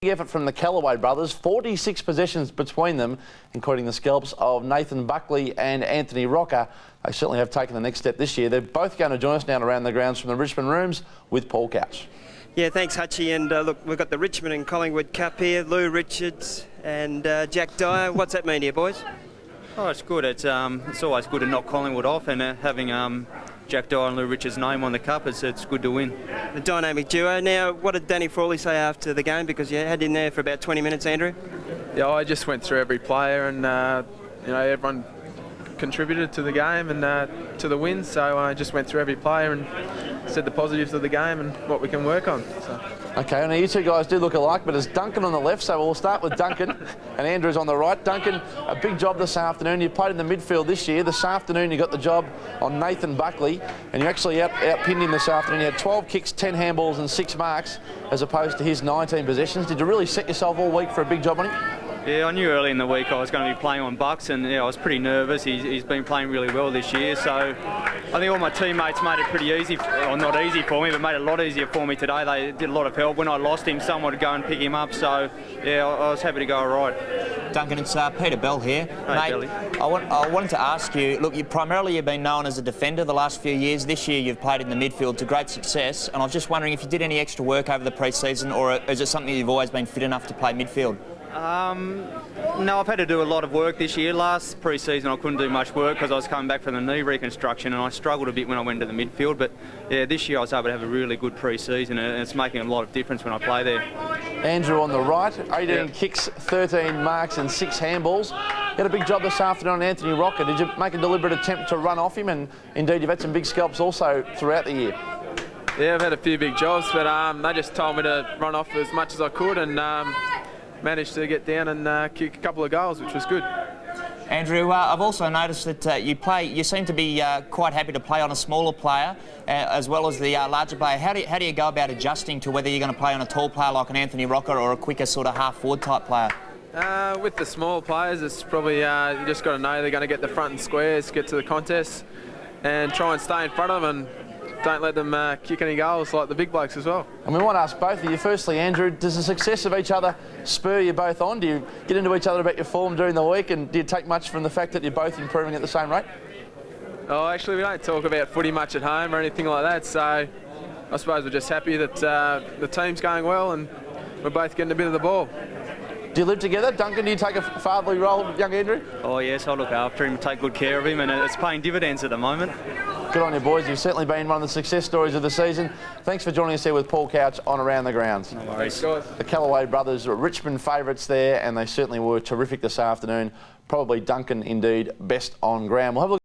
Big effort from the Kellaway brothers, 46 possessions between them, including the scalps of Nathan Buckley and Anthony Rocker. They certainly have taken the next step this year. They're both going to join us now around the grounds from the Richmond rooms with Paul Couch. Yeah, thanks, Hutchie. And look, we've got the Richmond and Collingwood Cup here. Lou Richards and Jack Dyer. What's that mean to you, boys? Oh, it's good. It's always good to knock Collingwood off, and having Jack Dyer and Lou Richards' name on the cup, it's good to win. The dynamic duo. Now, what did Danny Frawley say after the game? Because you had him there for about 20 minutes, Andrew. Yeah, I just went through every player, and everyone contributed to the game and to the win. So I just went through every player and said the positives of the game and what we can work on. So. Okay, now you two guys do look alike, but it's Duncan on the left, so we'll start with Duncan and Andrew's on the right. Duncan, a big job this afternoon. You played in the midfield this year. This afternoon you got the job on Nathan Buckley, and you actually outpinned him this afternoon. You had 12 kicks, 10 handballs and 6 marks, as opposed to his 19 possessions. Did you really set yourself all week for a big job on him? Yeah, I knew early in the week I was going to be playing on Bucks, and I was pretty nervous. He's been playing really well this year, so I think all my teammates made it pretty easy, or not easy for me, but made it a lot easier for me today. They did a lot of help. When I lost him, someone would go and pick him up, so yeah, I was happy to go all right. Duncan, it's Peter Bell here. Hey, mate, Billy. I wanted to ask you, look, primarily you've been known as a defender the last few years. This year you've played in the midfield to great success, and I was just wondering if you did any extra work over the pre-season, or is it something you've always been fit enough to play midfield? No, I've had to do a lot of work this year. Last pre-season I couldn't do much work because I was coming back from the knee reconstruction, and I struggled a bit when I went to the midfield, but yeah, this year I was able to have a really good pre-season, and it's making a lot of difference when I play there. Andrew on the right, 18 kicks, 13 marks and 6 handballs. You had a big job this afternoon on Anthony Rocker. Did you make a deliberate attempt to run off him? And indeed you've had some big scalps also throughout the year. Yeah, I've had a few big jobs, but they just told me to run off as much as I could, and managed to get down and kick a couple of goals, which was good. Andrew, I've also noticed that you seem to be quite happy to play on a smaller player as well as the larger player. How do you go about adjusting to whether you're going to play on a tall player like an Anthony Rocker or a quicker sort of half-forward type player? With the small players, it's probably you just got to know they're going to get the front and squares, get to the contest, and try and stay in front of them, and don't let them kick any goals like the big blokes as well. And we want to ask both of you. Firstly, Andrew, does the success of each other spur you both on? Do you get into each other about your form during the week, and do you take much from the fact that you're both improving at the same rate? Oh, actually, we don't talk about footy much at home or anything like that, so I suppose we're just happy that the team's going well and we're both getting a bit of the ball. Do you live together? Duncan, do you take a fatherly role with young Andrew? Oh yes, I look after him, take good care of him, and it's paying dividends at the moment. Good on you, boys. You've certainly been one of the success stories of the season. Thanks for joining us here with Paul Couch on Around the Grounds. No worries. The Kellaway brothers are Richmond favourites there, and they certainly were terrific this afternoon. Probably Duncan, indeed, best on ground. We'll have a look